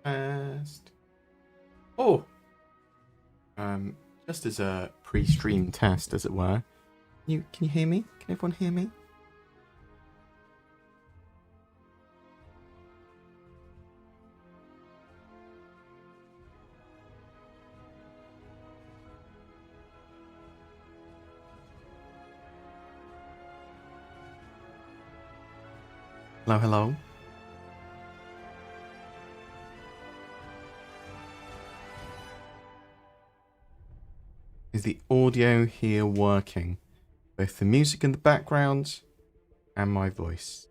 Test. Oh, just as a pre-stream test, as it were. Can you hear me? Can everyone hear me? Hello, hello. Is the audio here working? Both the music in the background and my voice.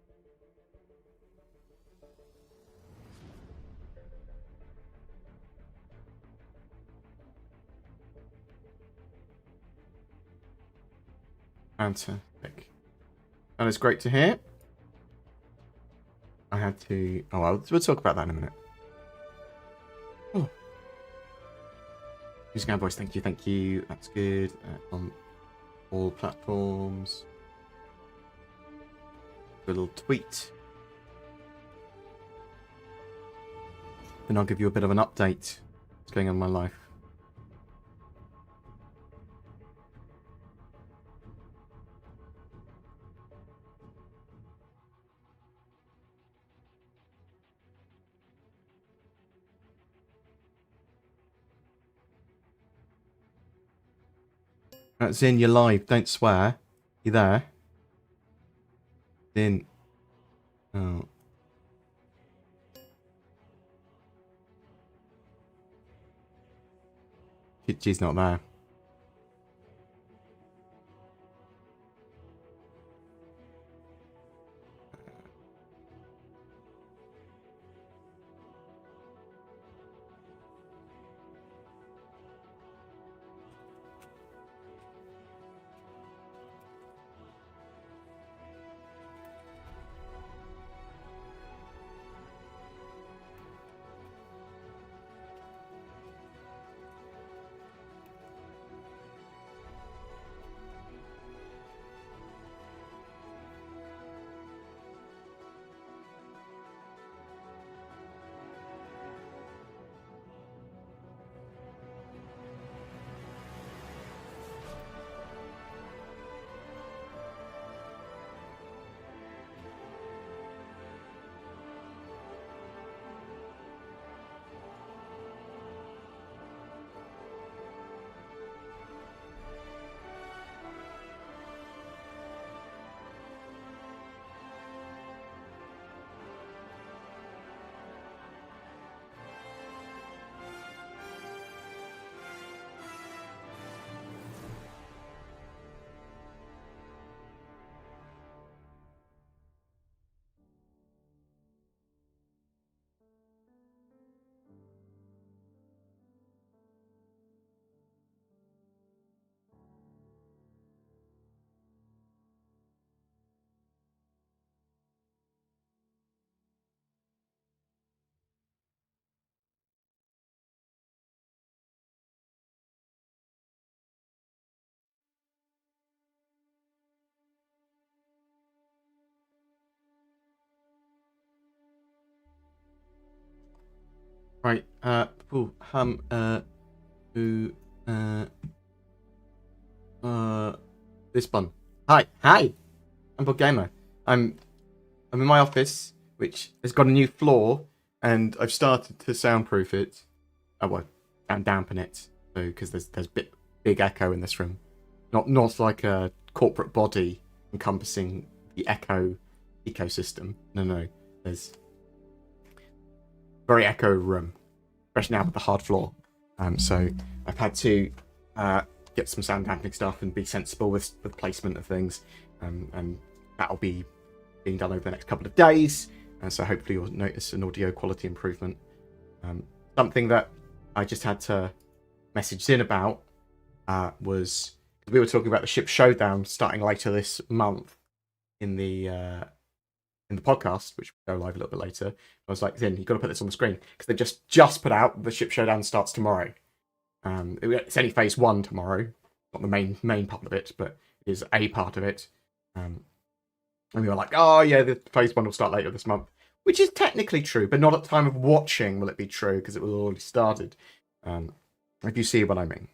Fantastic. That is great to hear. I had to... Oh, we'll talk about that in a minute. Oh. Music and voice, thank you, thank you. That's good. On all platforms. Little tweet. Then I'll give you a bit of an update. What's going on in my life. Zin, you're live. Don't swear. You there? Zin. Oh. She's not there. Right, this one. Hi, I'm BoredGamer. I'm in my office, which has got a new floor, and I've started to soundproof it. Oh well, and dampen it, so because there's big echo in this room. Not like a corporate body encompassing the echo ecosystem. No, there's very echo room, especially now with the hard floor. So I've had to get some sound dampening stuff and be sensible with placement of things, and that'll be being done over the next couple of days. And so hopefully you'll notice an audio quality improvement. Something that I just had to message in about was we were talking about the ship showdown starting later this month in the podcast, which will go live a little bit later. I was like, Zin, you've got to put this on the screen because they just put out the ship showdown starts tomorrow. It's only phase 1 tomorrow, not the main part of it, but it is a part of it. And we were like, oh yeah, the phase 1 will start later this month. which is technically true, but not at the time of watching will it be true, because it will already started. If you see what I mean.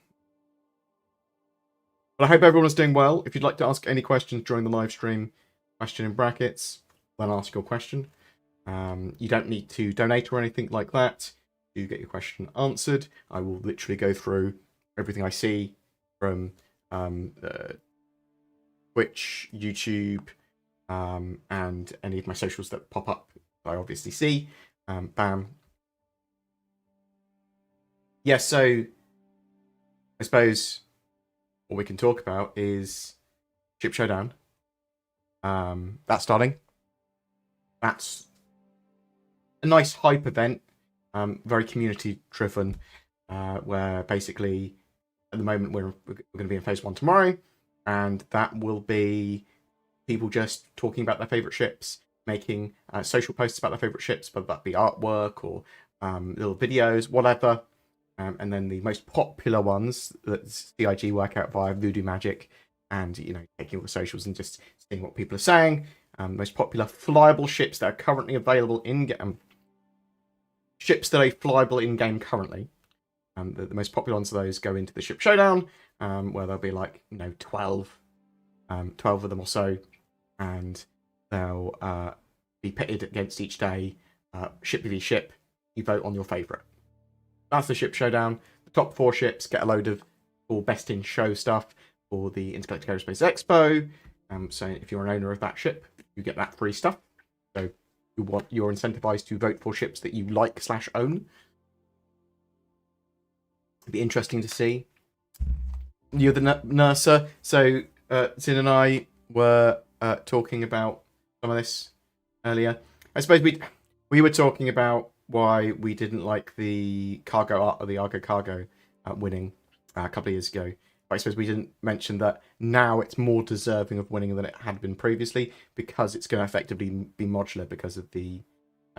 But I hope everyone is doing well. If you'd like to ask any questions during the live stream, question in brackets, then ask your question. You don't need to donate or anything like that to get your question answered. I will literally go through everything I see from Twitch, YouTube, and any of my socials that pop up, I obviously see. Bam. Yeah, so I suppose what we can talk about is Ship Showdown. That's starting. That's a nice hype event, very community driven, where basically at the moment we're going to be in phase 1 tomorrow, and that will be people just talking about their favorite ships, making social posts about their favorite ships, whether that be artwork or little videos, whatever. And then the most popular ones that CIG work out via Voodoo Magic, and taking all the socials and just seeing what people are saying. Most popular flyable ships that are currently available in game. Ships that are flyable in game currently. The most popular ones of those go into the Ship Showdown, where there'll be like 12 of them or so, and they'll be pitted against each day, ship v ship. You vote on your favourite. That's the Ship Showdown. The top 4 ships get a load of cool best in show stuff for the Intergalactic Aerospace Expo. So if you're an owner of that ship, you get that free stuff. So you're incentivized to vote for ships that you like/own. It'd be interesting to see. You're the NERSA. So Zin and I were talking about some of this earlier. I suppose we were talking about why we didn't like the Argo Cargo winning a couple of years ago. But I suppose we didn't mention that now it's more deserving of winning than it had been previously, because it's going to effectively be modular because of the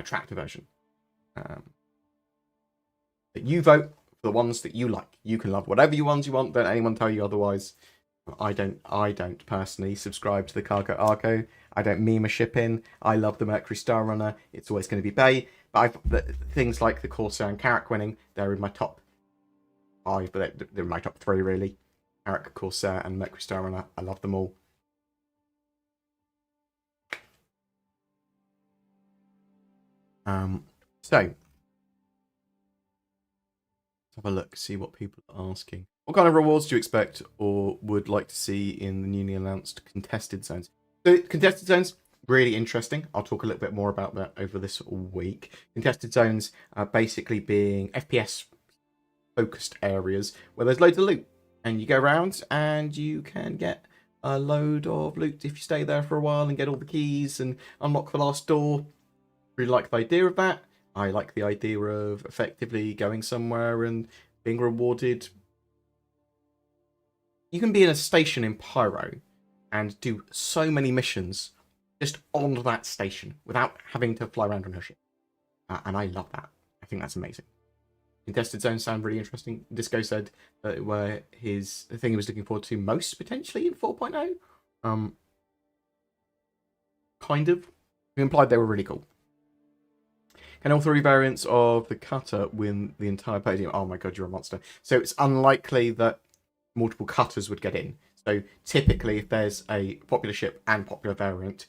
tractor version. That you vote for the ones that you like. You can love whatever ones you want. Don't anyone tell you otherwise. I don't personally subscribe to the Cargo Argo. I don't meme a ship in. I love the Mercury Star Runner. It's always going to be Bay. But things like the Corsair and Carrack winning, they're in my top 5, but they're in my top 3 really. Carrack, Corsair, and Mercury Star Runner. I love them all. So let's have a look, see what people are asking. What kind of rewards do you expect or would like to see in the newly announced contested zones? So contested zones, really interesting. I'll talk a little bit more about that over this week. Contested zones are basically being FPS focused areas where there's loads of loot, and you go around and you can get a load of loot if you stay there for a while and get all the keys and unlock the last door. Really like the idea of that. I like the idea of effectively going somewhere and being rewarded. You can be in a station in Pyro and do so many missions just on that station without having to fly around on your ship. And I love that. I think that's amazing. Contested zones sound really interesting. Disco said that were the thing he was looking forward to most potentially in 4.0. Kind of. He implied they were really cool. Can all 3 variants of the cutter win the entire podium? Oh my god, you're a monster. So it's unlikely that multiple cutters would get in. So typically, if there's a popular ship and popular variant,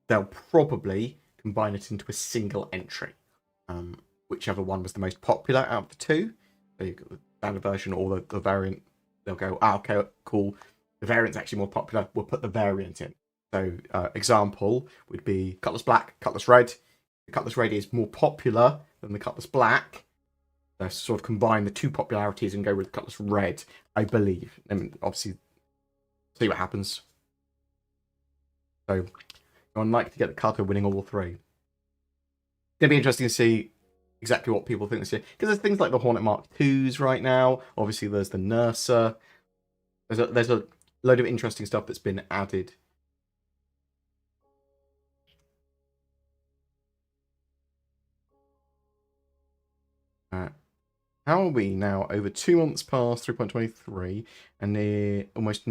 they'll probably combine it into a single entry. Whichever one was the most popular out of the 2. So you've got the standard version or the variant. They'll go, okay, cool. The variant's actually more popular. We'll put the variant in. So example would be Cutlass Black, Cutlass Red. The Cutlass Red is more popular than the Cutlass Black. They sort of combine the 2 popularities and go with Cutlass Red, I believe. And obviously, see what happens. So, I'd like to get the cutter winning all 3. It's going to be interesting to see exactly what people think this year. Because there's things like the Hornet Mark IIs right now. Obviously, there's the NERSA. There's a load of interesting stuff that's been added. How are we now? Over 2 months past 3.23, and almost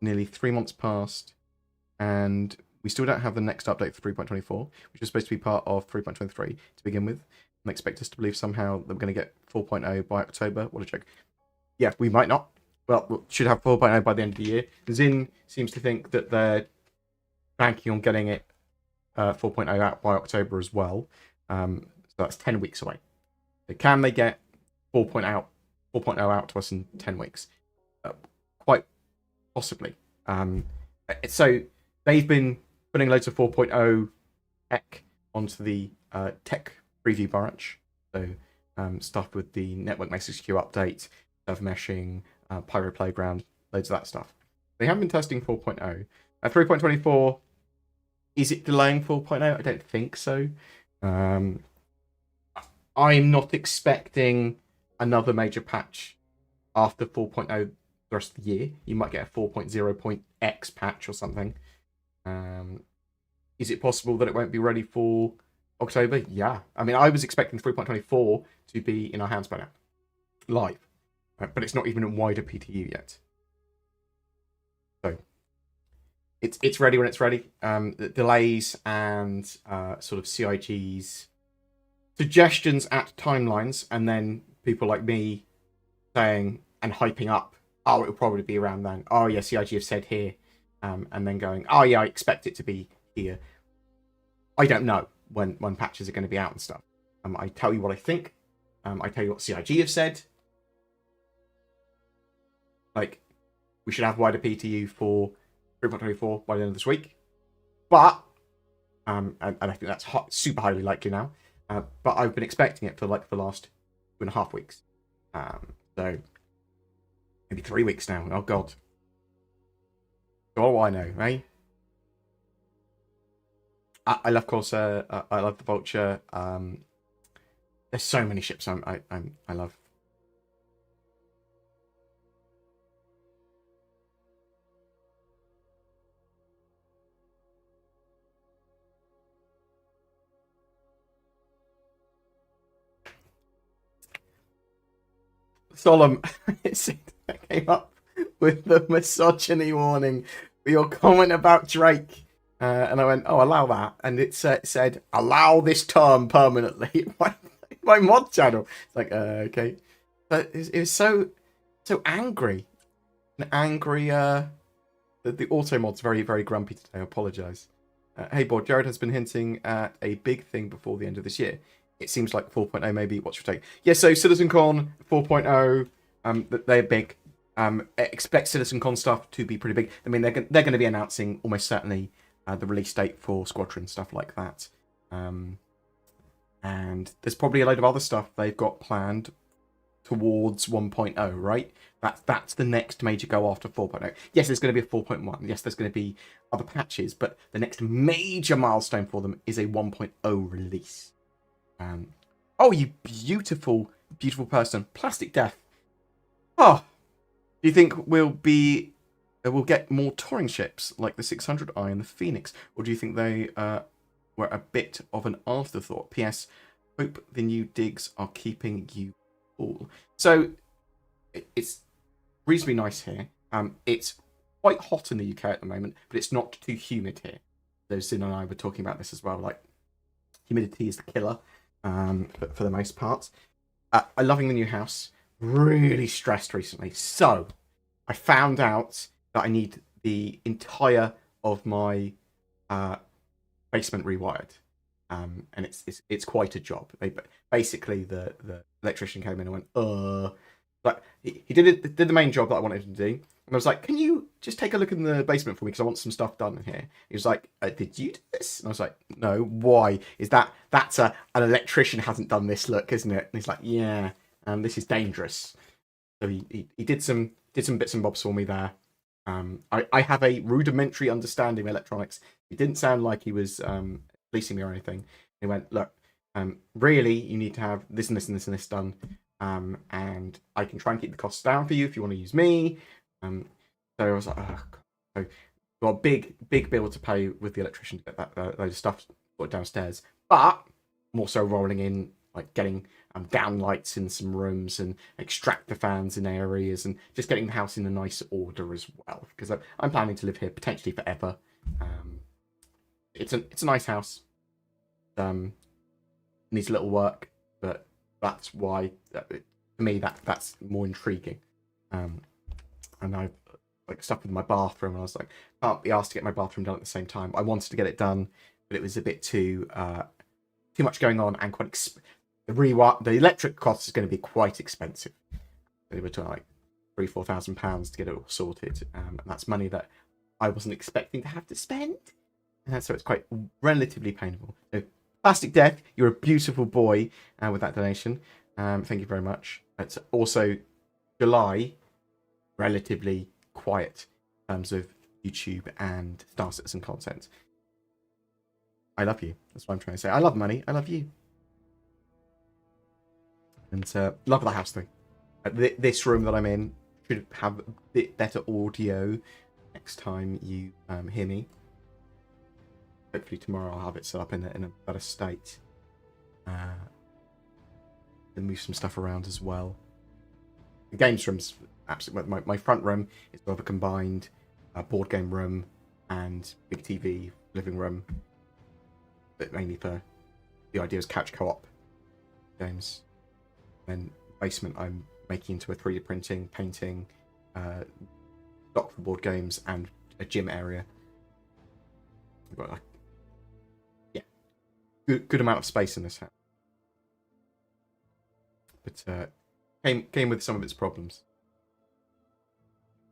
nearly 3 months past, and We still don't have the next update for 3.24, which was supposed to be part of 3.23 to begin with. And expect us to believe somehow that we're going to get 4.0 by October. What a joke. Yeah, we might not. Well, we should have 4.0 by the end of the year. Zin seems to think that they're banking on getting it 4.0 out by October as well. So that's 10 weeks away. So can they get 4.0 out to us in 10 weeks? Quite possibly. So they've been putting loads of 4.0 tech onto the tech preview branch. So stuff with the network message queue update, server meshing, Pyro Playground, loads of that stuff. They have been testing 4.0. 3.24, is it delaying 4.0? I don't think so. I'm not expecting another major patch after 4.0 the rest of the year. You might get a 4.0.x patch or something. Is it possible that it won't be ready for October? Yeah. I mean, I was expecting 3.24 to be in our hands by now. Live. But it's not even in wider PTU yet. So it's ready when it's ready. The delays and sort of CIG's suggestions at timelines, and then people like me saying and hyping up, oh, it'll probably be around then. Oh yeah, CIG have said here. And then going, oh yeah, I expect it to be here. I don't know when patches are going to be out and stuff. I tell you what I think. I tell you what CIG have said. Like, we should have wider PTU for 3.24 by the end of this week. But, and I think that's super highly likely now. But I've been expecting it for like the last 2.5 weeks. So, maybe 3 weeks now. Oh god. What do I know, eh? I love Corsair. I love the Vulture. There's so many ships I love. Solemn, it came up with the misogyny warning for your comment about Drake. And I went, oh, allow that. And it said, allow this term permanently. my mod channel. It's like, okay. But it was so angry. An angry, the auto mod's very, very grumpy today. I apologise. Hey, Bored, Jared has been hinting at a big thing before the end of this year. It seems like 4.0 maybe. What's your take? Yeah, so CitizenCon 4.0, they're big. Expect CitizenCon stuff to be pretty big. I mean, they're going to be announcing almost certainly the release date for Squadron, stuff like that. And there's probably a load of other stuff they've got planned towards 1.0, right? That's the next major go after 4.0. Yes, there's going to be a 4.1. Yes, there's going to be other patches, but the next major milestone for them is a 1.0 release. Oh, you beautiful, beautiful person. Plastic Death. Oh, do you think we'll get more touring ships like the 600i and the Phoenix, or do you think they were a bit of an afterthought? P.S. Hope the new digs are keeping you cool. So it's reasonably nice here. It's quite hot in the UK at the moment, but it's not too humid here. So Sin and I were talking about this as well. Like, humidity is the killer. For the most part. I'm loving the new house. Really stressed recently. So, I found out that I need the entire of my basement rewired. And it's quite a job. Basically, the electrician came in and went, But he did the main job that I wanted him to do. And I was like, can you just take a look in the basement for me? Because I want some stuff done in here. He was like, did you do this? And I was like, no, why? That's an electrician hasn't done this look, isn't it? And he's like, yeah, this is dangerous. So he did some bits and bobs for me there. I have a rudimentary understanding of electronics. It didn't sound like he was fleecing me or anything. He went, look, really, you need to have this and this and this and this done. And I can try and keep the costs down for you if you want to use me. So I was like, oh, God. So got a big bill to pay with the electrician to get that load of stuff put downstairs. But I'm also rolling in, like getting down lights in some rooms and extractor fans in areas and just getting the house in a nice order as well. Because I'm planning to live here potentially forever. it's a nice house. Needs a little work, but that's why for me that's more intriguing. And I like stuff with my bathroom, and I was like, can't be asked to get my bathroom done at the same time. I wanted to get it done, but it was a bit too much going on, and quite the electric cost is going to be quite expensive. They were talking like £3,000-4,000 to get it all sorted, and that's money that I wasn't expecting to have to spend. So it's quite relatively painful. So, Plastic Death, you're a beautiful boy with that donation. Thank you very much. It's also July, relatively quiet in terms of YouTube and Star Citizen content. I love you. That's what I'm trying to say. I love money. I love you. And love the house thing. This room that I'm in should have a bit better audio next time you hear me. Hopefully tomorrow I'll have it set up in a better state. And move some stuff around as well. The games room's absolutely... My front room is sort of a combined board game room and big TV living room. But mainly for the idea is couch co-op games. Then basement I'm making into a 3D printing, painting, dock for board games, and a gym area. I've got good amount of space in this house, but came with some of its problems.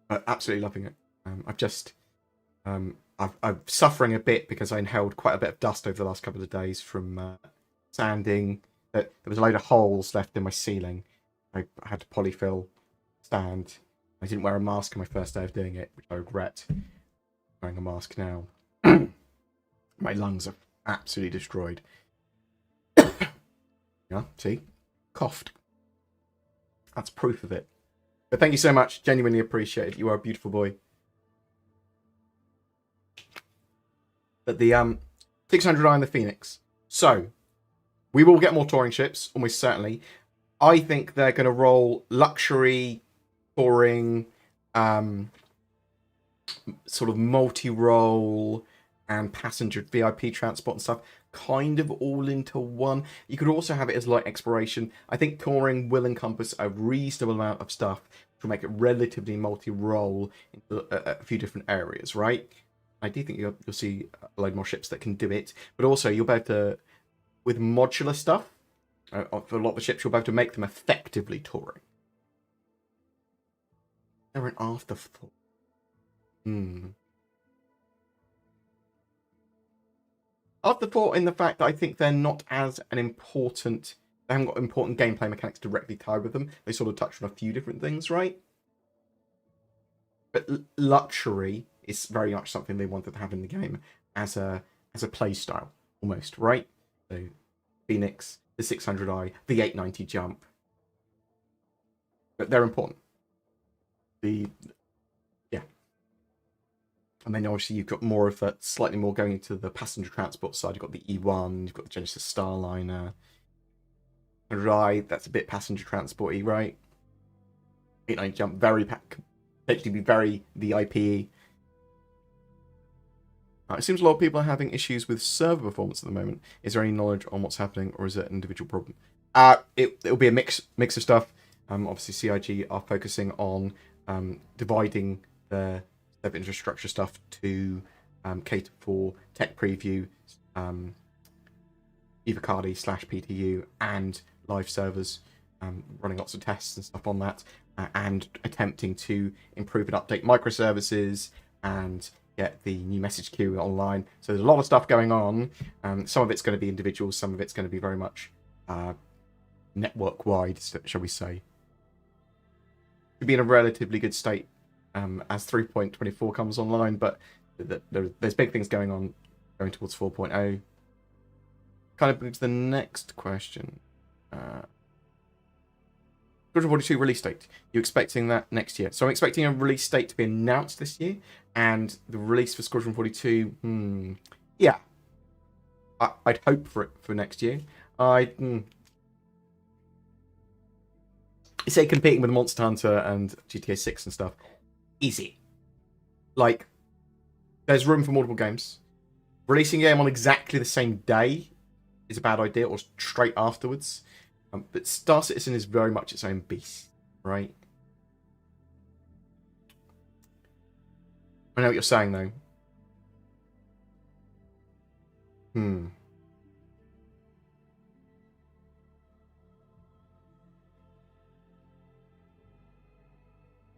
Absolutely loving it. I'm suffering a bit because I inhaled quite a bit of dust over the last couple of days from sanding. There was a load of holes left in my ceiling. I had to polyfill stand. I didn't wear a mask on my first day of doing it, which I regret. Wearing a mask now. My lungs are absolutely destroyed. Yeah, see? Coughed. That's proof of it. But thank you so much. Genuinely appreciate it. You are a beautiful boy. But the 600i and the Phoenix. So, we will get more touring ships, almost certainly. I think they're going to roll luxury, touring, sort of multi-role, and passenger VIP transport and stuff kind of all into one. You could also have it as light exploration. I think touring will encompass a reasonable amount of stuff to make it relatively multi-role into a few different areas, right? I do think you'll see a load more ships that can do it, but also you'll be able to, with modular stuff, for a lot of the ships, you'll be able to make them effectively touring. They're an afterthought. Afterthought in the fact that I think they're not as an important... They haven't got important gameplay mechanics directly tied with them. They sort of touch on a few different things, right? But luxury is very much something they wanted to have in the game as a play style, almost, right? So, Phoenix, the 600i, the 890 jump. But they're important. And then obviously you've got more of that, slightly more going into the passenger transport side. You've got the E1, you've got the Genesis Starliner. 600i, that's a bit passenger transport-y, right? 890 jump, potentially be very VIP. It seems a lot of people are having issues with server performance at the moment. Is there any knowledge on what's happening, or is it an individual problem? It'll be a mix of stuff. Obviously, CIG are focusing on dividing their infrastructure stuff to cater for tech preview, Evacardi/PTU, and live servers, running lots of tests and stuff on that, and attempting to improve and update microservices and get the new message queue online. So there's a lot of stuff going on. Some of it's going to be individual, some of it's going to be very much network-wide, shall we say. Should be in a relatively good state as 3.24 comes online, but there's big things going on going towards 4.0. Kind of brings the next question. Squadron 42 release date. You're expecting that next year. So I'm expecting a release date to be announced this year, and the release for Squadron 42, yeah. I'd hope for it for next year. You say competing with Monster Hunter and GTA 6 and stuff. Easy. Like, there's room for multiple games. releasing a game on exactly the same day is a bad idea, or straight afterwards. But Star Citizen is very much its own beast, right? I know what you're saying, though.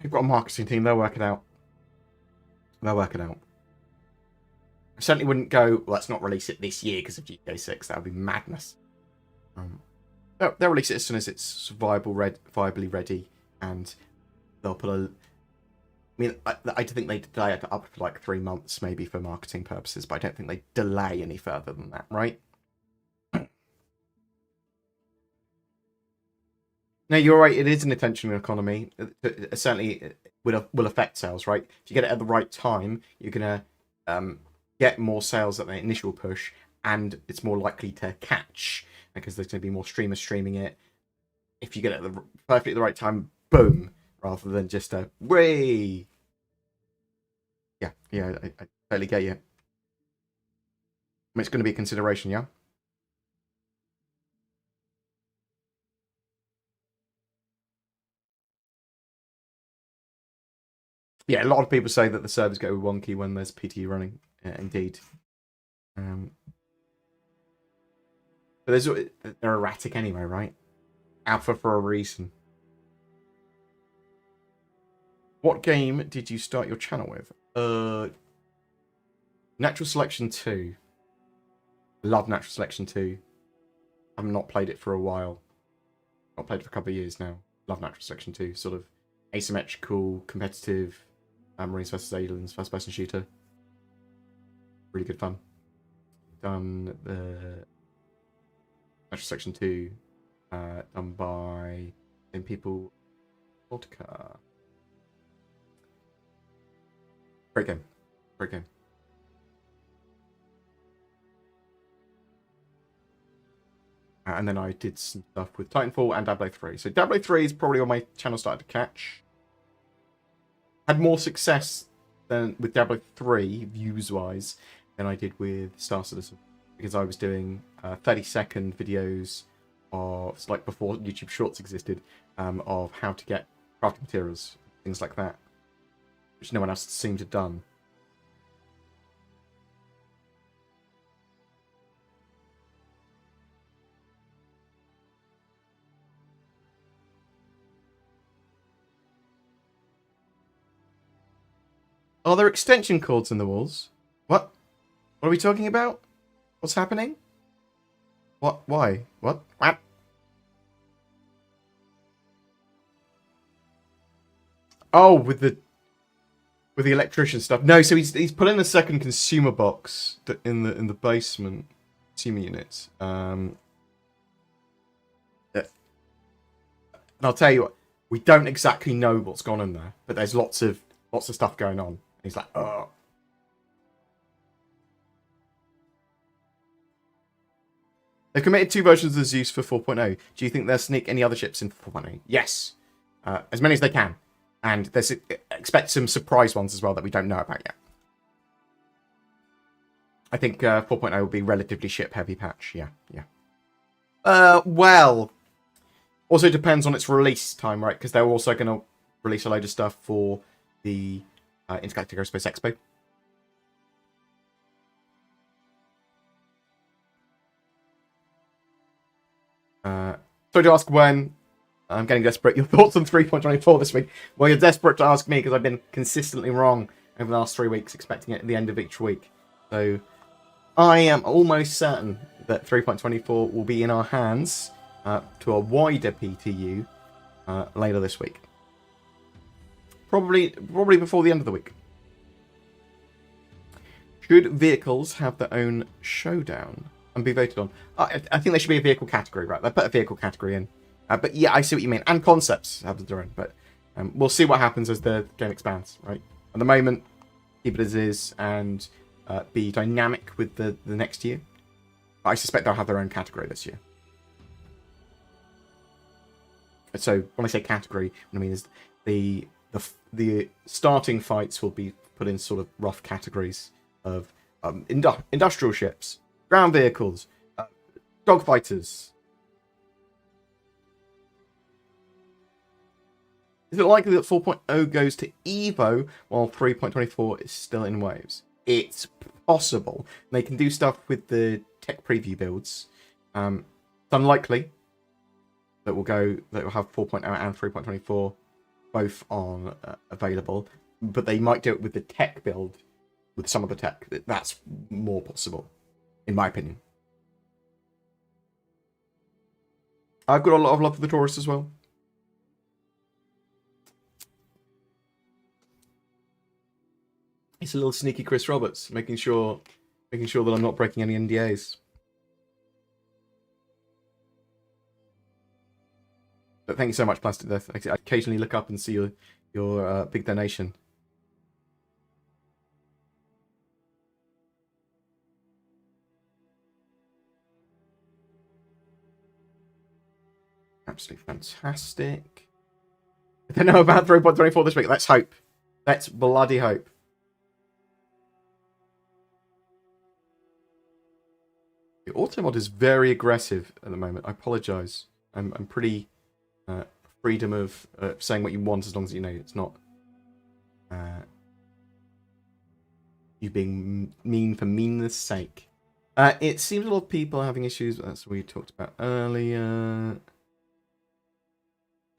You've got a marketing team, they'll work it out. They'll work it out. I certainly wouldn't go, well, let's not release it this year because of GTA 6. That would be madness. They'll release it as soon as it's viably ready, and they'll put a... I mean, I think they delay it up for like 3 months, maybe, for marketing purposes, but I don't think they delay any further than that, right? No, you're right. It is an attention economy. It certainly will affect sales, right? If you get it at the right time, you're going to get more sales at the initial push, and it's more likely to catch because there's going to be more streamers streaming it. If you get it at perfectly at the right time, boom, rather than just a way. Yeah, I totally get you. I mean, it's going to be a consideration, yeah. Yeah, a lot of people say that the servers go wonky when there's PTU running. Indeed. But they're erratic anyway, right? Alpha for a reason. What game did you start your channel with? Natural Selection 2. I love Natural Selection 2. I've not played it for a while. Not played it for a couple of years now. Love Natural Selection 2. Sort of asymmetrical, competitive, Marines vs. Aliens, first-person shooter. Really good fun. Done the Natural Selection 2. Done by people. Vodka. Great game. Great game. And then I did some stuff with Titanfall and Diablo 3. So Diablo 3 is probably on my channel started to catch. Had more success than with Diablo 3, views-wise, than I did with Star Citizen. Because I was doing 30-second videos of, like before YouTube Shorts existed, of how to get crafting materials, things like that. Which no one else seemed to have done. Are there extension cords in the walls? What? What are we talking about? What's happening? What? Why? What? What? Oh, with the electrician stuff. No, so he's put in a second consumer box in the basement, consumer units. And I'll tell you what, we don't exactly know what's gone in there, but there's lots of stuff going on. He's like, oh. They've committed 2 versions of Zeus for 4.0. Do you think they'll sneak any other ships in 4.0? Yes. As many as they can. And expect some surprise ones as well that we don't know about yet. I think 4.0 will be relatively ship-heavy patch. Yeah. Well, also depends on its release time, right? Because they're also going to release a load of stuff for the Intergalactic Aerospace Expo. So to ask when, I'm getting desperate. Your thoughts on 3.24 this week? Well, you're desperate to ask me because I've been consistently wrong over the last 3 weeks, expecting it at the end of each week. So I am almost certain that 3.24 will be in our hands to a wider PTU later this week. Probably before the end of the week. Should vehicles have their own showdown and be voted on? I think there should be a vehicle category, right? They put a vehicle category in. But yeah, I see what you mean. And concepts have their own. But we'll see what happens as the game expands, right? At the moment, keep it as is and be dynamic with the next year. But I suspect they'll have their own category this year. So when I say category, what I mean is the starting fights will be put in sort of rough categories of industrial ships, ground vehicles, dogfighters. Is it likely that 4.0 goes to Evo while 3.24 is still in waves? It's possible. They can do stuff with the tech preview builds. It's unlikely that we'll have 4.0 and 3.24 both on available, but they might do it with the tech build, with some of the tech. That's more possible, in my opinion. I've got a lot of love for the Taurus as well. It's a little sneaky Chris Roberts, making sure that I'm not breaking any NDAs. But thank you so much, Plastic Death. I occasionally look up and see your big donation. Absolutely fantastic. I don't know about 3.24 this week. Let's hope. Let's bloody hope. The auto mod is very aggressive at the moment. I apologise. I'm pretty freedom of saying what you want as long as you know it's not you being mean for meanness sake. It seems a lot of people are having issues. That's what we talked about earlier.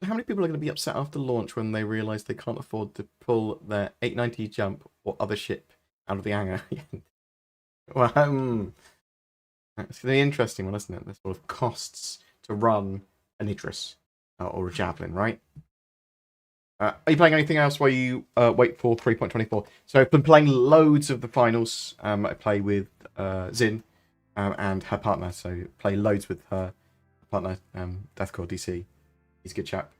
How many people are going to be upset after launch when they realise they can't afford to pull their 890 jump or other ship out of the hangar? Well, it's going to be an interesting one, isn't it? The sort of costs to run an Idris or a Javelin, right? Are you playing anything else while you wait for 3.24? So I've been playing loads of the finals. I play with Zin and her partner, so play loads with her partner, Deathcore DC. He's a good chap.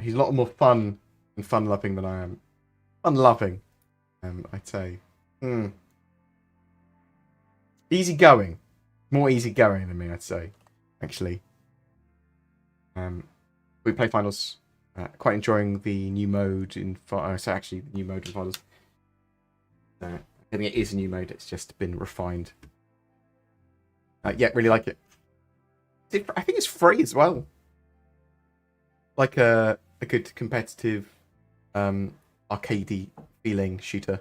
He's a lot more fun and fun-loving than I am. Fun-loving, I'd say. Easy-going. More easy-going than me, I'd say, actually. We play finals. Quite enjoying the new mode in finals. So actually, the new mode in finals. I think it is a new mode. It's just been refined. Yeah, really like it. I think it's free as well. Like a good competitive, arcadey feeling shooter.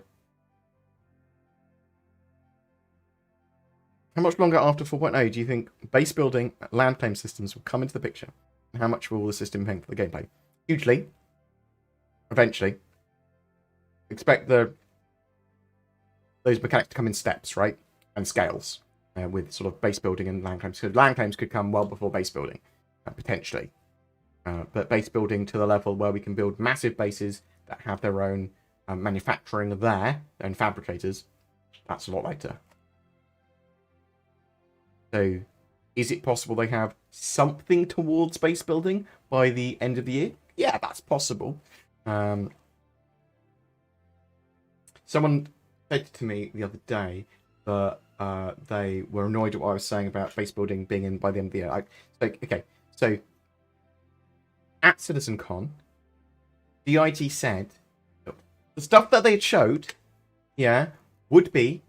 How much longer after 4.0 do you think base building land claim systems will come into the picture? And how much will the system pay for the gameplay? Hugely. Eventually. Expect those mechanics to come in steps, right? And scales. With sort of base building and land claims. So land claims could come well before base building, potentially. But base building to the level where we can build massive bases that have their own manufacturing there, and fabricators, that's a lot later. So, is it possible they have something towards base building by the end of the year? Yeah, that's possible. Someone said to me the other day that they were annoyed at what I was saying about base building being in by the end of the year. So at CitizenCon, DIT said the stuff that they had showed, would be,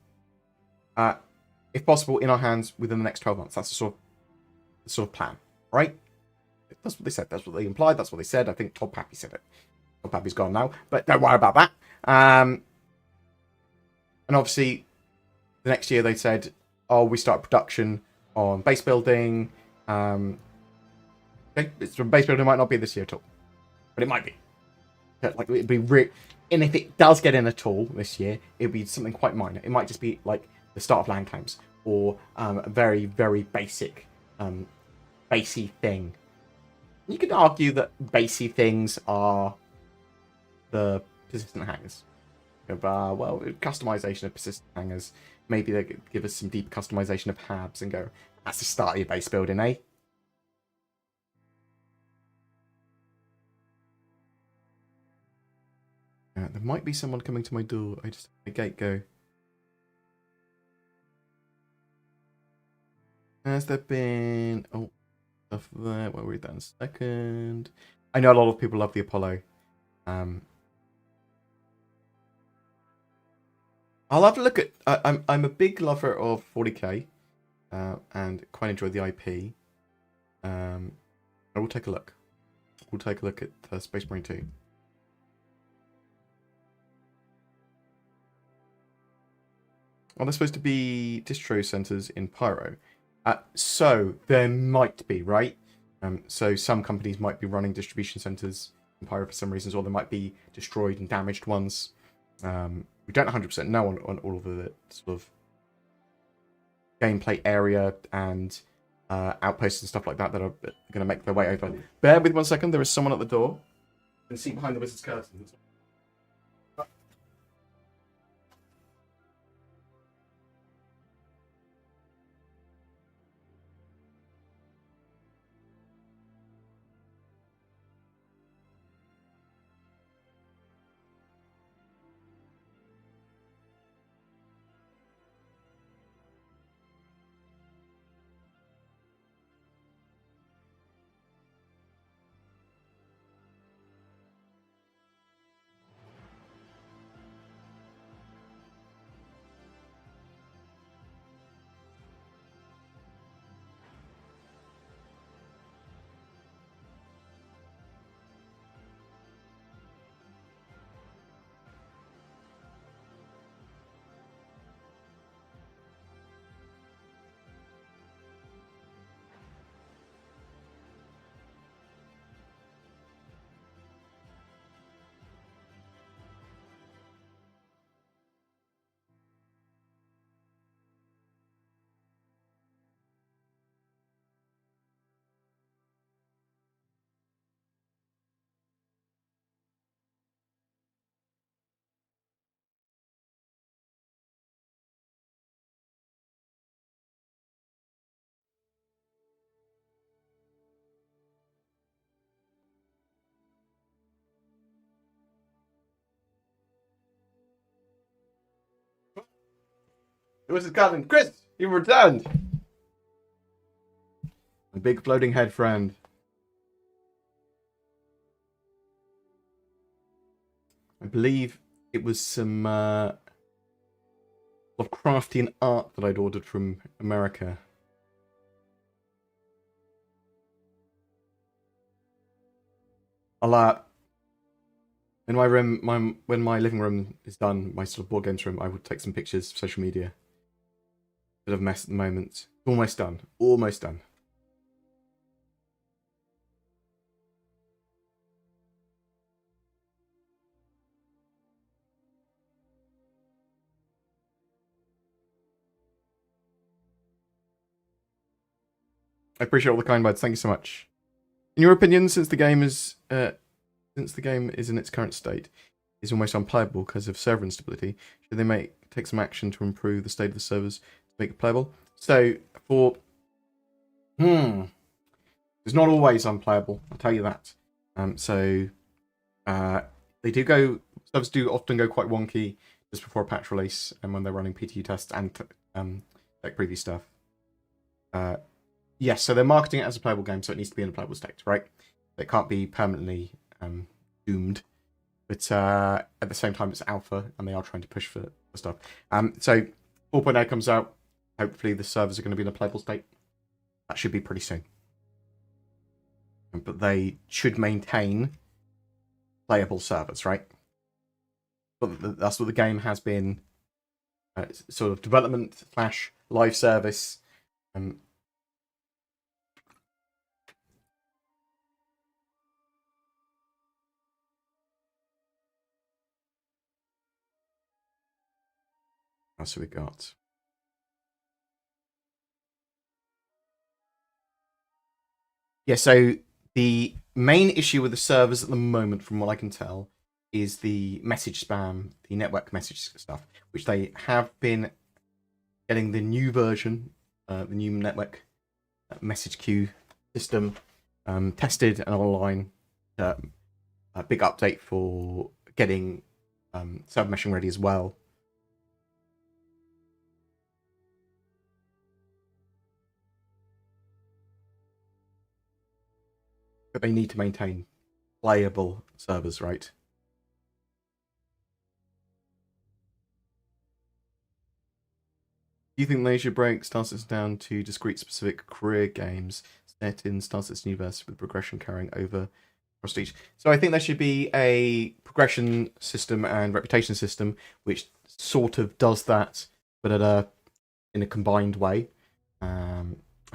if possible, in our hands within the next 12 months. That's the sort of plan, right? That's what they said. That's what they implied. That's what they said. I think Todd Pappy said it. Todd Pappy's gone now, but don't worry about that. And obviously, the next year they said, "Oh, we start production on base building." Okay, base building might not be this year at all, but it might be. Like it'd be and if it does get in at all this year, it'd be something quite minor. It might just be like the start of land claims or a very, very basic, basey thing. You could argue that basey things are the persistent hangers. Well, customization of persistent hangers. Maybe they could give us some deep customization of habs and go, that's the start of your base building, eh? There might be someone coming to my door. I just let the gate go. Has there been... Oh, stuff there. We'll read that in a second. I know a lot of people love the Apollo. I'll have a look at. I'm a big lover of 40k, and quite enjoy the IP. I will take a look. We'll take a look at Space Marine 2. Are there supposed to be distro centers in Pyro? So there might be, right? So some companies might be running distribution centers in Pyro for some reasons, or there might be destroyed and damaged ones. We don't 100% know on all of the sort of gameplay area and outposts and stuff like that that are going to make their way over. Bear with 1 second. There is someone at the door. You can see behind the wizard's curtain. The wizard's curtain. Chris, you've returned. My big floating head friend. I believe it was some Lovecraftian art that I'd ordered from America. I'll in my room, when my living room is done, my sort of board games room, I would take some pictures for social media. Bit of a mess at the moment. Almost done. Almost done. I appreciate all the kind words. Thank you so much. In your opinion, since the game is in its current state, is almost unplayable because of server instability, should they take some action to improve the state of the servers to make it playable? So for it's not always unplayable. I'll tell you that. They do go. Servers do often go quite wonky just before a patch release and when they're running PTU tests and like preview stuff. Yes, so they're marketing it as a playable game, so it needs to be in a playable state, right? It can't be permanently doomed. But at the same time, it's alpha, and they are trying to push for stuff. So 4.0 comes out. Hopefully, the servers are going to be in a playable state. That should be pretty soon. But they should maintain playable servers, right? But that's what the game has been. Sort of development / live service. That's what we got. Yeah, so the main issue with the servers at the moment, from what I can tell, is the message spam, the network message stuff, which they have been getting the new version, the new network message queue system tested and online. A big update for getting server meshing ready as well. But they need to maintain playable servers, right? Do you think they should break Star Citizen down to discrete specific career games set in Star Citizen universe with progression carrying over prestige? So I think there should be a progression system and reputation system which sort of does that, but in a combined way. I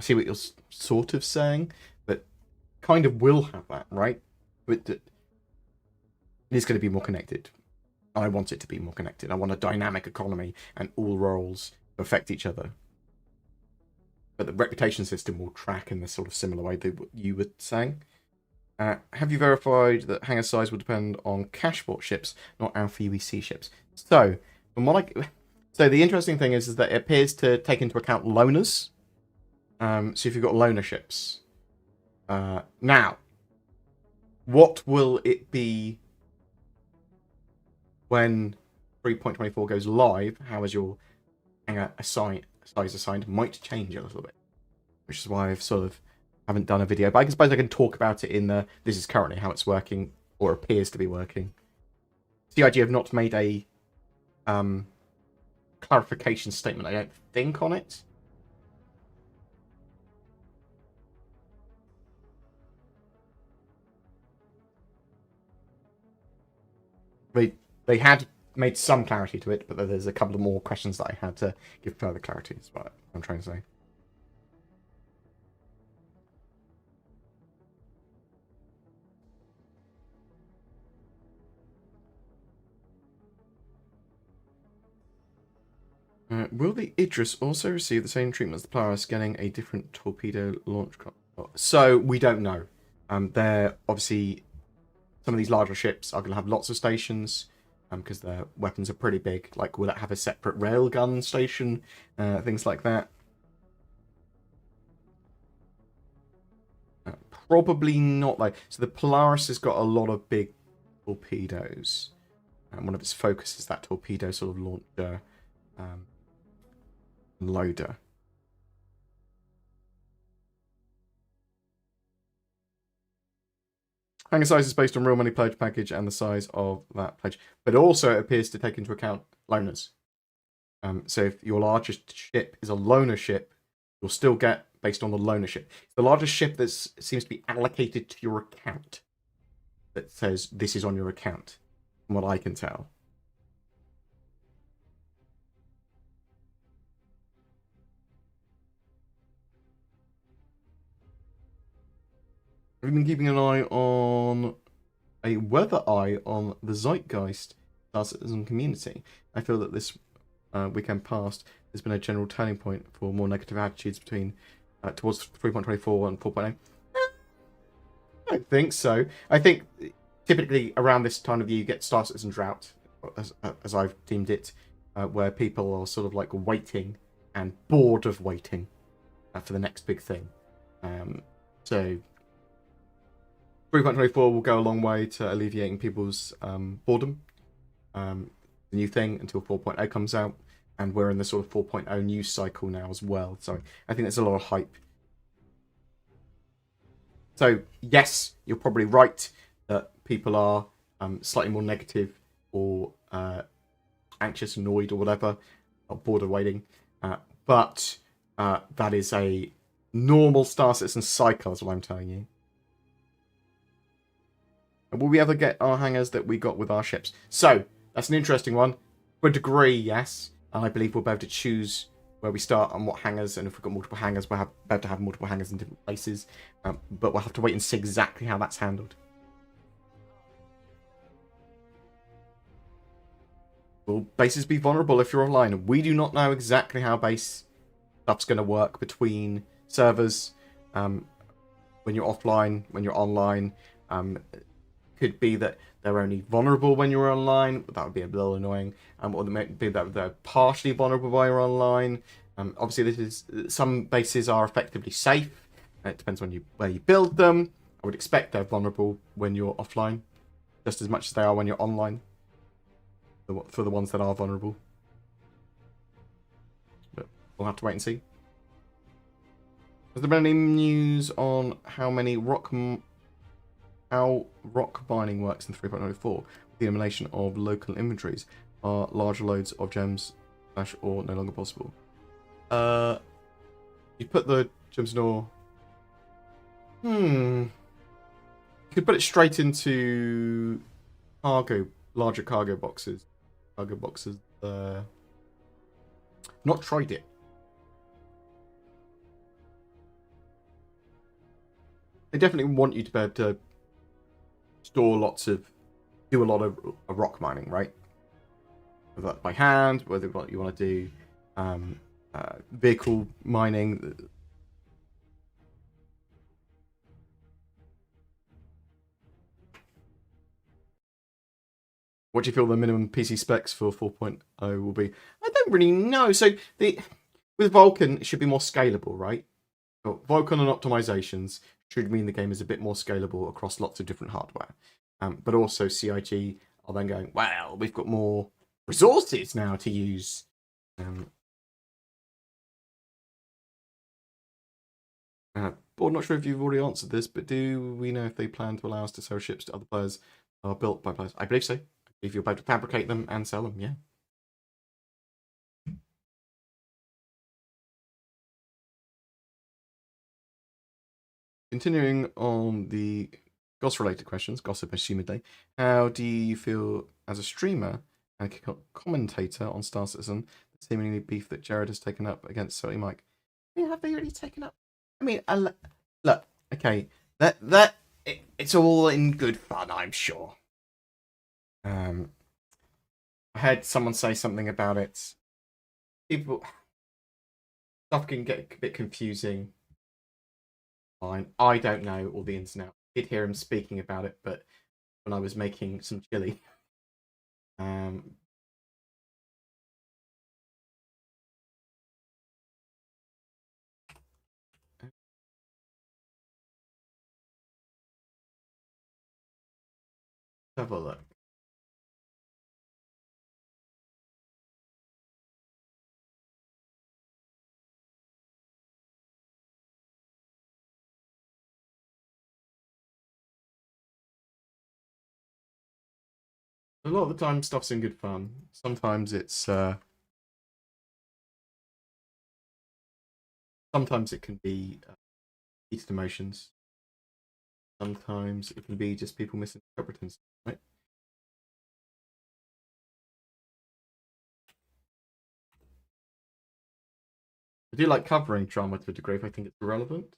see what you're sort of saying, but kind of will have that, right? But it is going to be more connected. I want it to be more connected. I want a dynamic economy and all roles affect each other. But the reputation system will track in this sort of similar way that you were saying. Have you verified that hangar size will depend on cashport ships, not Alpha UEC ships? So, so the interesting thing is that it appears to take into account loaners. So if you've got loaner ships, now, what will it be when 3.24 goes live? How is your hangar size assigned? Might change a little bit, which is why I've sort of haven't done a video, but I suppose I can talk about it in the this is currently how it's working, or appears to be working. CIG have not made a clarification statement, I don't think, on it. They had made some clarity to it, but there's a couple of more questions that I had to give further clarity, is what I'm trying to say. Will the Idris also receive the same treatment as the Polaris, getting a different torpedo launch? So we don't know. They're obviously, some of these larger ships are going to have lots of stations because their weapons are pretty big. Like, will it have a separate railgun station? Things like that. Probably not, though. So the Polaris has got a lot of big torpedoes. And one of its focus is that torpedo sort of launcher loader. Hangar size is based on real money pledge package and the size of that pledge. But also it appears to take into account loaners. So if your largest ship is a loaner ship, you'll still get based on the loaner ship. It's the largest ship that seems to be allocated to your account that says this is on your account, from what I can tell. Have you been keeping an eye on a weather eye on the zeitgeist Star Citizen community? I feel that this weekend past there's been a general turning point for more negative attitudes between towards 3.24 and 4.0. I don't think so. I think typically around this time of year you get Star Citizen drought, as I've deemed it, where people are sort of like waiting and bored of waiting for the next big thing. So 3.24 will go a long way to alleviating people's boredom. The new thing until 4.0 comes out, and we're in the sort of 4.0 news cycle now as well. So I think there's a lot of hype. So yes, you're probably right that people are slightly more negative or anxious, annoyed, or whatever, or bored of waiting. But that is a normal Star Citizen cycle, is what I'm telling you. Will we ever get our hangars that we got with our ships? So, that's an interesting one. To a degree, yes. And I believe we'll be able to choose where we start and what hangars. And if we've got multiple hangars, we'll be able to have multiple hangars in different places. But we'll have to wait and see exactly how that's handled. Will bases be vulnerable if you're offline? We do not know exactly how base stuff's going to work between servers. When you're offline, when you're online. Could be that they're only vulnerable when you're online. That would be a little annoying. Or it might be that they're partially vulnerable while you're online. Obviously, some bases are effectively safe. It depends on where you build them. I would expect they're vulnerable when you're offline, just as much as they are when you're online. For the ones that are vulnerable, but we'll have to wait and see. Has there been any news on how rock mining works in 3.04? The elimination of local inventories, are larger loads of gems / ore no longer possible? You put the gems in ore. You could put it straight into larger cargo boxes. Cargo boxes. Not tried it. They definitely want you to be able to store do a lot of rock mining, right? Whether that's by hand, whether you want to do vehicle mining. What do you feel the minimum PC specs for 4.0 will be? I don't really know. So with Vulkan, it should be more scalable, right? Vulkan and optimizations should mean the game is a bit more scalable across lots of different hardware. But also CIG are then going, well, we've got more resources now to use. Bored, not sure if you've already answered this, but do we know if they plan to allow us to sell ships to other players are built by players? I believe so. If you're able to fabricate them and sell them, yeah. Continuing on the gossip-related questions, gossip assumedly, how do you feel as a streamer and commentator on Star Citizen, the seemingly beef that Jared has taken up against Salty Mike? Yeah, have they really taken up? I mean, look, okay, it's all in good fun, I'm sure. I heard someone say something about it. Stuff can get a bit confusing. I don't know all the ins and outs. I did hear him speaking about it, but when I was making some chili. Have a look. A lot of the time, stuff's in good fun. Sometimes sometimes it can be heated emotions. Sometimes it can be just people misinterpreting stuff, right? I do like covering drama to a degree if I think it's relevant.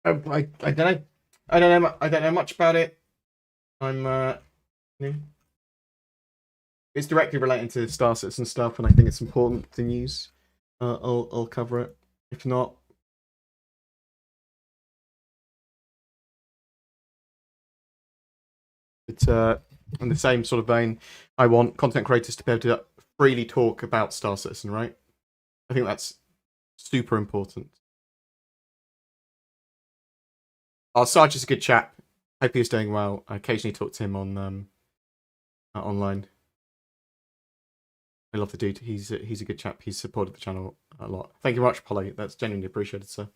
I don't know. I don't know much about it. I'm it's directly related to Star Citizen stuff, and I think it's important to news. I'll cover it. If not, it's in the same sort of vein. I want content creators to be able to freely talk about Star Citizen, right? I think that's super important. Sarge is a good chap. Hope he's doing well. I occasionally talk to him on online. I love the dude. He's a good chap. He's supported the channel a lot. Thank you very much, Polly. That's genuinely appreciated, sir.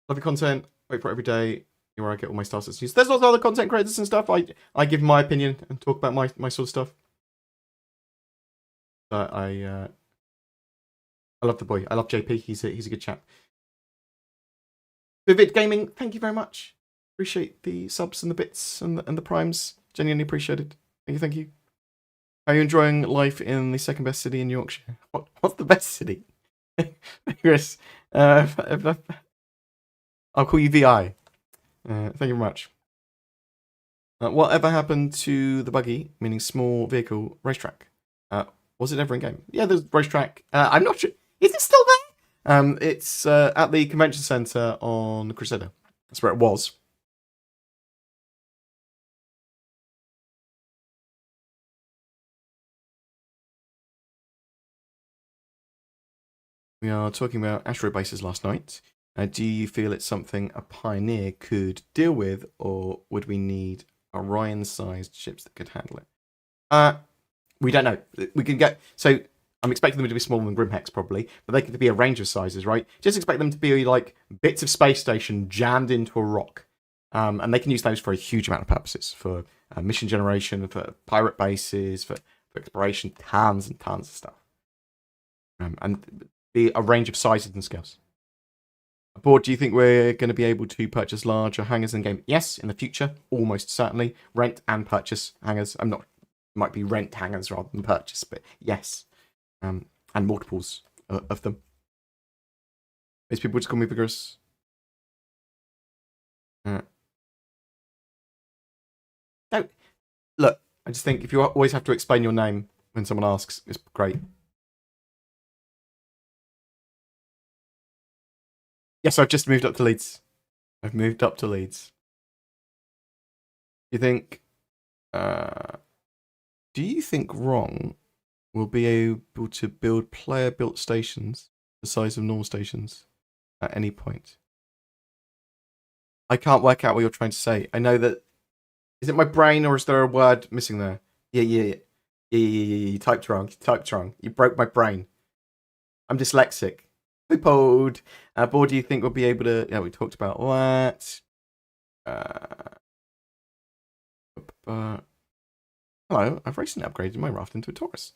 Love your content. Wait for it every day. Where I get all my Star Citizen news. There's lots of other content creators and stuff. I give my opinion and talk about my sort of stuff. But I love the boy. I love JP. He's a good chap. Vivid Gaming, thank you very much. Appreciate the subs and the bits and the primes. Genuinely appreciated. Thank you. Are you enjoying life in the second best city in Yorkshire? What's the best city? Chris, I'll call you VI. Thank you very much. Whatever happened to the buggy, meaning small vehicle racetrack? Was it ever in game? Yeah, there's racetrack. I'm not sure. Is it still there? It's at the convention center on Crusader. That's where it was. We are talking about asteroid bases last night. Do you feel it's something a Pioneer could deal with, or would we need Orion-sized ships that could handle it? We don't know. We can get so. I'm expecting them to be smaller than Grimhex probably, but they could be a range of sizes, right? Just expect them to be like bits of space station jammed into a rock, and they can use those for a huge amount of purposes, for mission generation, for pirate bases, for exploration, tons and tons of stuff, and be a range of sizes and scales. Board, do you think we're going to be able to purchase larger hangars in game? Yes, in the future, almost certainly. Rent and purchase hangars. I'm not, might be rent hangars rather than purchase, but yes. And multiples of them. Most people just call me vigorous. Don't look. I just think if you always have to explain your name when someone asks, it's great. Yes, I've just moved up to Leeds. I've moved up to Leeds. You think? Do you think wrong will be able to build player-built stations the size of normal stations at any point? I can't work out what you're trying to say. I know that. Is it my brain or is there a word missing there? Yeah. You typed wrong. You typed wrong. You broke my brain. I'm dyslexic. Bored. Board, do you think we'll be able to? Yeah, we talked about that. Hello, I've recently upgraded my raft into a Taurus,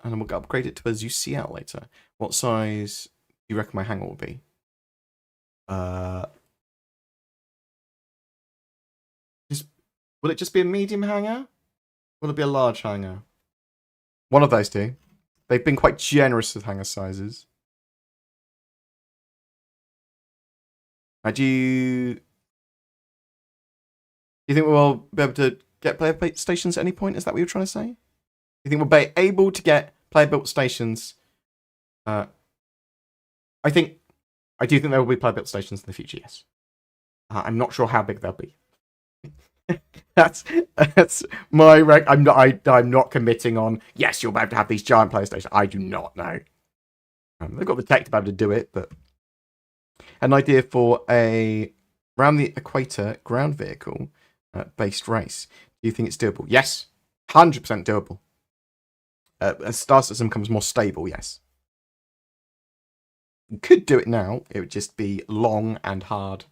and we'll upgrade it to a ZCL later. What size do you reckon my hangar will be? Will it just be a medium hangar? Will it be a large hangar? One of those two. They've been quite generous with hangar sizes. Do you think we'll be able to get player stations at any point? Is that what you're trying to say? You think we'll be able to get player-built stations? I do think there will be player-built stations in the future. Yes. I'm not sure how big they'll be. that's my I'm not committing on. Yes, you'll be able to have these giant player stations. I do not know. They've got the tech to be able to do it, but an idea for a round the equator ground vehicle based race. Do you think it's doable? Yes, 100% doable. As Star System becomes more stable, yes. You could do it now. It would just be long and hard.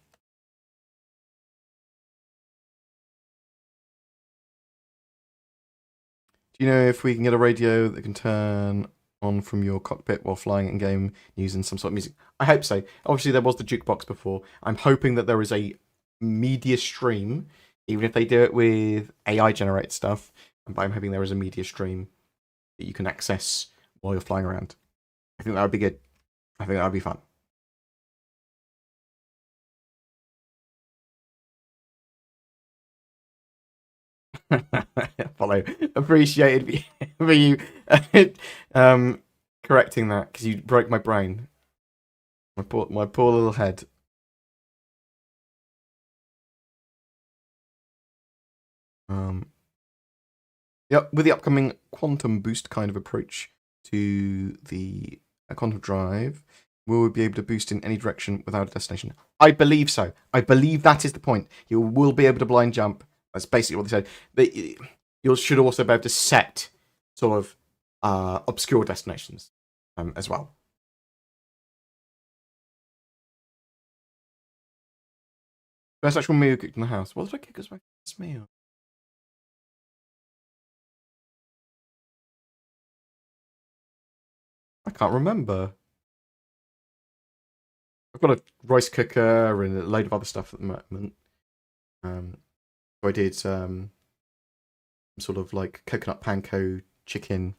Do you know if we can get a radio that can turn on from your cockpit while flying in game using some sort of music? I hope so. Obviously, there was the jukebox before. I'm hoping that there is a media stream, even if they do it with AI generated stuff. But I'm hoping there is a media stream that you can access while you're flying around. I think that would be good. I think that would be fun. Follow. Appreciated for you correcting that, because you broke my brain. My poor little head. Yep, with the upcoming quantum boost kind of approach to the quantum drive, will we be able to boost in any direction without a destination? I believe so. I believe that is the point. You will be able to blind jump. That's basically what they said. You should also be able to set sort of obscure destinations as well. Best actual meal cooked in the house. What did I cook as my first meal? I can't remember. I've got a rice cooker and a load of other stuff at the moment. So I did sort of like coconut panko chicken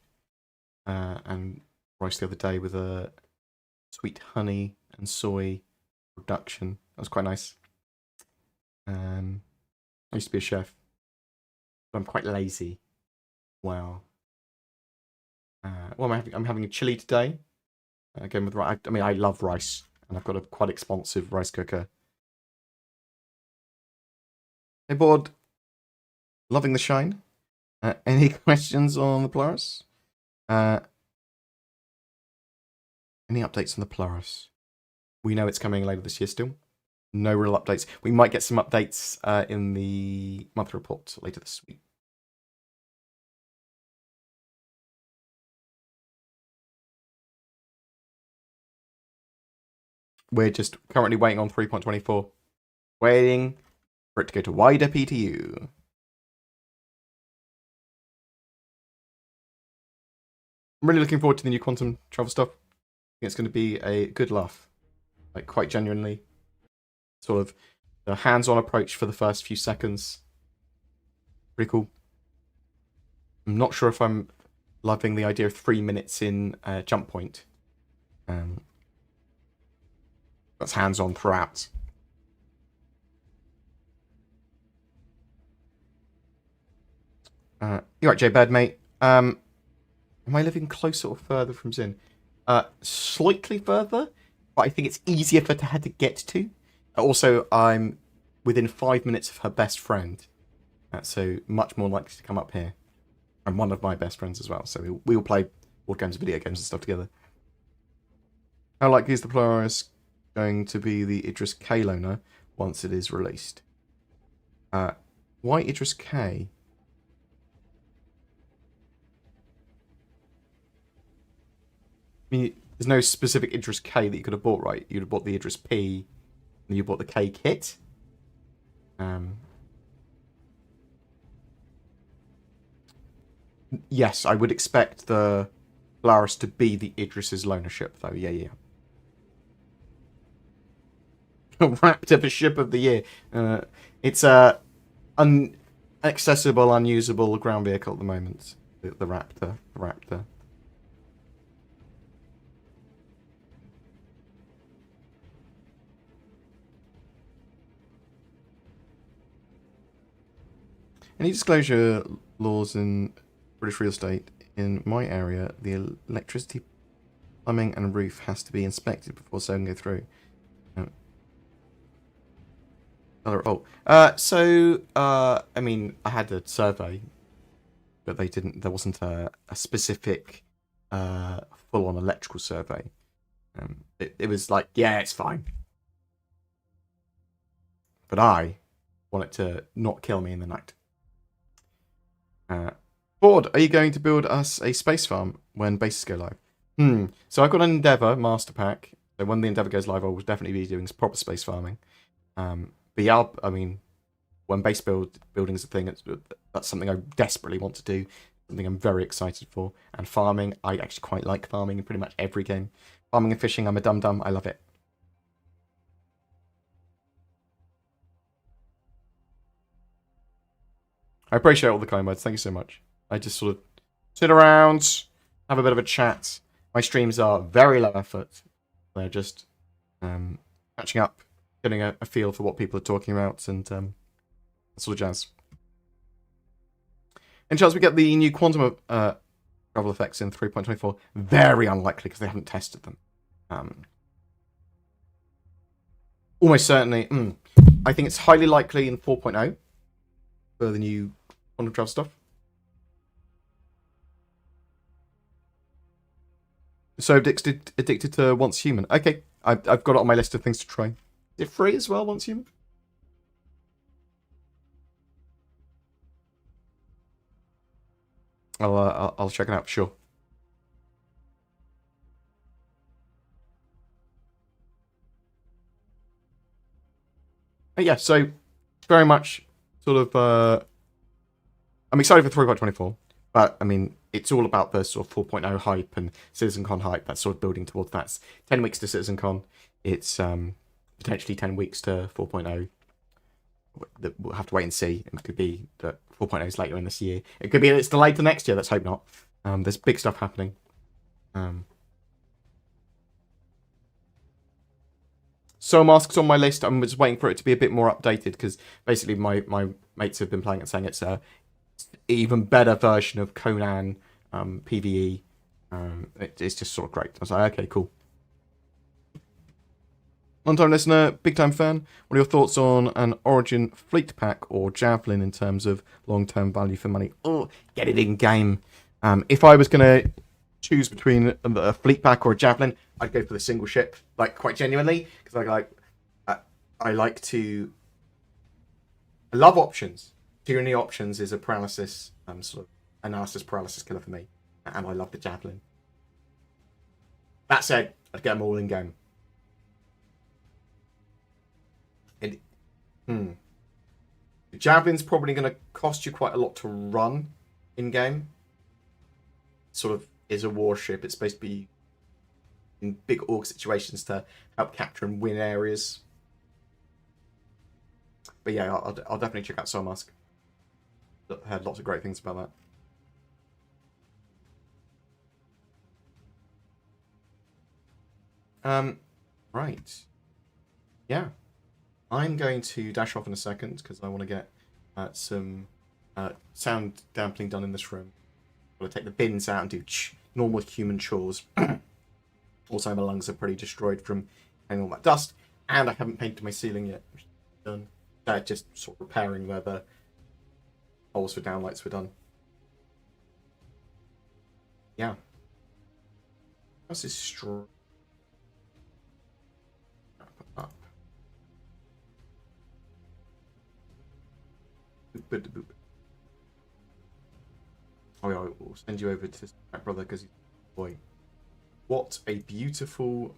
and rice the other day with a sweet honey and soy reduction. That was quite nice. I used to be a chef, but I'm quite lazy. Wow. What am I having? I'm having a chili today. Again with rice. I mean, I love rice, and I've got a quite expensive rice cooker. Hey, board. Loving the shine. Any questions on the Polaris? Any updates on the Polaris? We know it's coming later this year still. No real updates. We might get some updates in the month report later this week. We're just currently waiting on 3.24. Waiting for it to go to wider PTU. I'm really looking forward to the new quantum travel stuff. I think it's going to be a good laugh. Like, quite genuinely. Sort of the hands-on approach for the first few seconds. Pretty cool. I'm not sure if I'm loving the idea of 3 minutes in jump point. That's hands-on throughout. You're right, J-Bird, mate. Am I living closer or further from Zin? Slightly further, but I think it's easier for her to get to. Also, I'm within 5 minutes of her best friend, so much more likely to come up here. And one of my best friends as well, so we'll play board games, video games and stuff together. How likely is the Polaris going to be the Idris K loaner once it is released? Why Idris K? I mean, there's no specific Idris K that you could have bought, right? You'd have bought the Idris P, and you bought the K kit. Yes, I would expect the Polaris to be the Idris's loaner ship, though. Yeah. Raptor for ship of the year. It's a inaccessible, unusable ground vehicle at the moment. The Raptor. Any disclosure laws in British real estate? In my area, the electricity, plumbing and roof has to be inspected before sale can go through. I mean, I had a survey, but there wasn't a specific full-on electrical survey. It was like, yeah, it's fine. But I want it to not kill me in the night. Bored, are you going to build us a space farm when bases go live? So I've got an Endeavour master pack. So when the Endeavour goes live, I will definitely be doing proper space farming. But yeah, I mean, when base building is a thing, that's something I desperately want to do. Something I'm very excited for. And farming, I actually quite like farming in pretty much every game. Farming and fishing, I'm a dum-dum. I love it. I appreciate all the kind words. Thank you so much. I just sort of sit around, have a bit of a chat. My streams are very low effort. They're just catching up, getting a feel for what people are talking about, and that sort of jazz. Any chance we get the new quantum travel effects in 3.24? Very unlikely because they haven't tested them. Almost certainly. I think it's highly likely in 4.0 for the new quantum travel stuff. So addicted to Once Human. Okay, I've got it on my list of things to try. Is it free as well, Once Human? I'll check it out for sure. Yeah, so very much sort of. I'm excited for 3.24, but I mean, it's all about the sort of 4.0 hype and CitizenCon hype. That's sort of building towards that. It's 10 weeks to CitizenCon. It's potentially 10 weeks to 4.0. We'll have to wait and see. It could be that 4.0 is later in this year. It could be that it's delayed to next year. Let's hope not. There's big stuff happening. So Mask's on my list. I'm just waiting for it to be a bit more updated because basically my mates have been playing it, saying it's a even better version of Conan PvE. It's just sort of great. I was like, okay, cool. Long-time listener, big-time fan. What are your thoughts on an Origin Fleet Pack or Javelin in terms of long-term value for money? Oh, get it in-game. If I was going to choose between a fleet pack or a javelin, I'd go for the single ship, like quite genuinely, because I like to. I love options. Too many options is a paralysis, sort of analysis paralysis killer for me, and I love the javelin. That said, I'd get them all in game. The javelin's probably going to cost you quite a lot to run in game. Sort of is a warship. It's supposed to be in big org situations to help capture and win areas. But yeah, I'll definitely check out Soul Mask. I heard lots of great things about that. Right. Yeah. I'm going to dash off in a second because I want to get some sound dampening done in this room. I'm going to take the bins out and do normal human chores. Also, my lungs are pretty destroyed from having all that dust, and I haven't painted my ceiling yet. Which is done. Just sort of repairing where the holes for downlights were done. Yeah. How's this straw? Up. Oh yeah, we'll send you over to my brother because he's a boy. What a beautiful.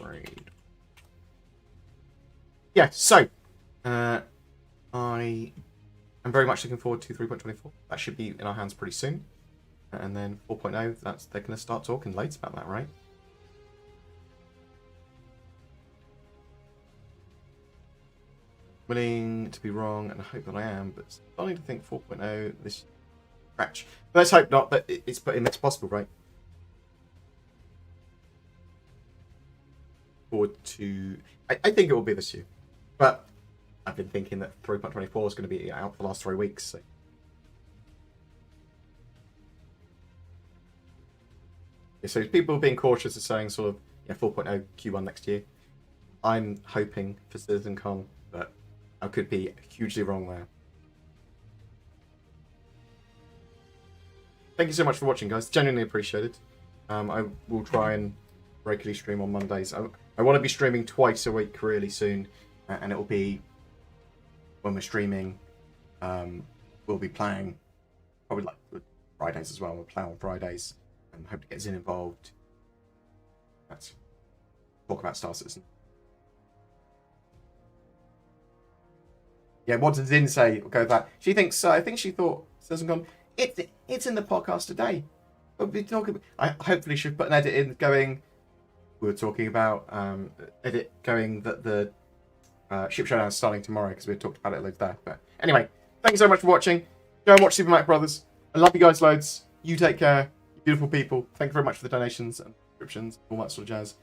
Right. Yeah, so I am very much looking forward to 3.24. That should be in our hands pretty soon. And then 4.0, they're going to start talking later about that, right? Willing to be wrong, and I hope that I am, but starting to think 4.0 this scratch. But let's hope not, but it makes possible, right? Forward to... I think it will be this year. But I've been thinking that 3.24 is going to be out for the last 3 weeks, so... Yeah, so people being cautious are saying sort of 4.0 Q1 next year. I'm hoping for CitizenCon, but I could be hugely wrong there. Thank you so much for watching, guys. Genuinely appreciated. I will try and regularly stream on Mondays. I want to be streaming twice a week really soon, and it will be when we're streaming. We'll be playing probably like Fridays as well. We'll play on Fridays. And hope to get Zin involved. Let's talk about Star Citizen. Yeah, what did Zin say? We'll go with that. She thinks. I think she thought CitizenCon. It's in the podcast today. We'll be talking. I hopefully should put an edit in going. We were talking about edit going that the ship showdown is starting tomorrow because we had talked about it loads there. But anyway, thank you so much for watching. Go and watch Super Mac Brothers. I love you guys loads. You take care. Beautiful people. Thank you very much for the donations and subscriptions, all that sort of jazz.